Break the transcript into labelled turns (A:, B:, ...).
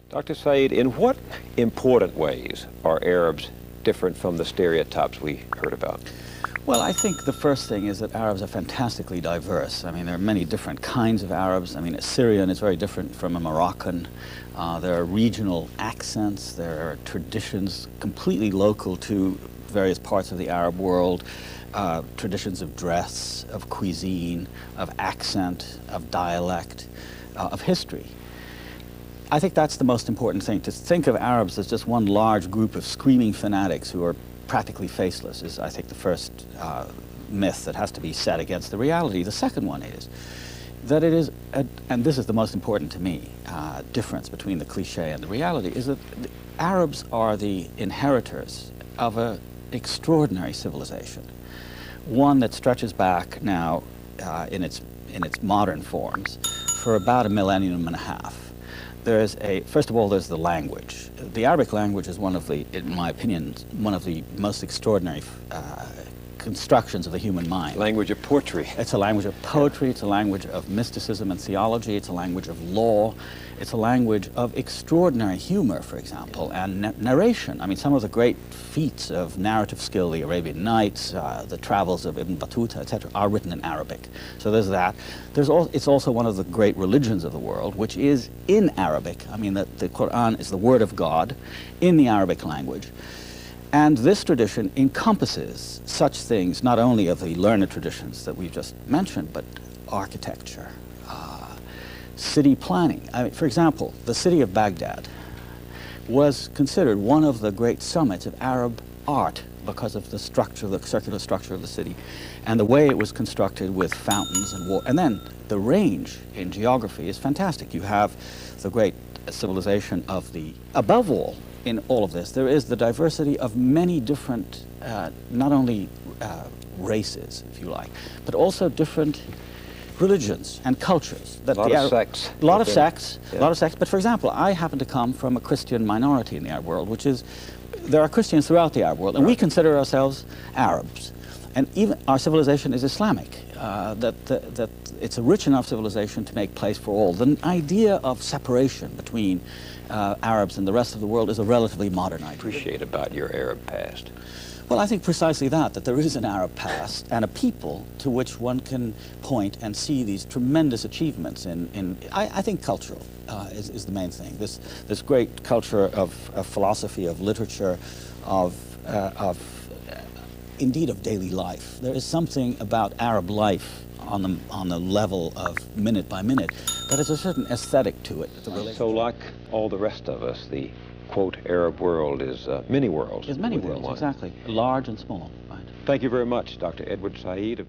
A: Dr. Said, in what important ways are Arabs different from the stereotypes we heard about?
B: Well, I think the first thing is that Arabs are fantastically diverse. I mean, there are many different kinds of Arabs. I mean, a Syrian is very different from a Moroccan. There are regional accents. There are traditions completely local to various parts of the Arab world, traditions of dress, of cuisine, of accent, of dialect, of history. I think that's the most important thing. To think of Arabs as just one large group of screaming fanatics who are practically faceless is, I think, the first myth that has to be set against the reality. The second one is that it is, and this is the most important to me, difference between the cliche and the reality, is that the Arabs are the inheritors of an extraordinary civilization, one that stretches back now in its modern forms for about 1.5 millennium. First of all, there's the language. The Arabic language is one of the, in my opinion, one of the most extraordinary constructions of the human mind.
A: Language of poetry.
B: It's a language of poetry, it's a language of mysticism and theology, it's a language of law, it's a language of extraordinary humor, for example, and narration. I mean, some of the great feats of narrative skill, the Arabian Nights, the travels of Ibn Battuta, etc., are written in Arabic. So there's that. It's also one of the great religions of the world, which is in Arabic. I mean, the Quran is the word of God in the Arabic language. And this tradition encompasses such things, not only of the learned traditions that we've just mentioned, but architecture, city planning. I mean, for example, the city of Baghdad was considered one of the great summits of Arab art because of the structure, the circular structure of the city, and the way it was constructed with fountains and water. And then the range in geography is fantastic. You have the great civilization of the, above all, in all of this, there is the diversity of many different, not only races, if you like, but also different religions and cultures.
A: A lot of sects.
B: A lot of sects, a lot of sects. But for example, I happen to come from a Christian minority in the Arab world, which is, there are Christians throughout the Arab world, and we consider ourselves Arabs. And even our civilization is Islamic, that it's a rich enough civilization to make place for all. The idea of separation between Arabs and the rest of the world is a relatively modern idea.
A: Appreciate about your Arab past?
B: Well, I think precisely that there is an Arab past and a people to which one can point and see these tremendous achievements I think cultural is the main thing. This great culture of philosophy, of literature, indeed of daily life. There is something about Arab life on the level of minute by minute that has a certain aesthetic to it.
A: So like all the rest of us, the quote Arab world is many worlds.
B: It's many worlds, exactly. Large and small. Right.
A: Thank you very much, Dr. Edward Said.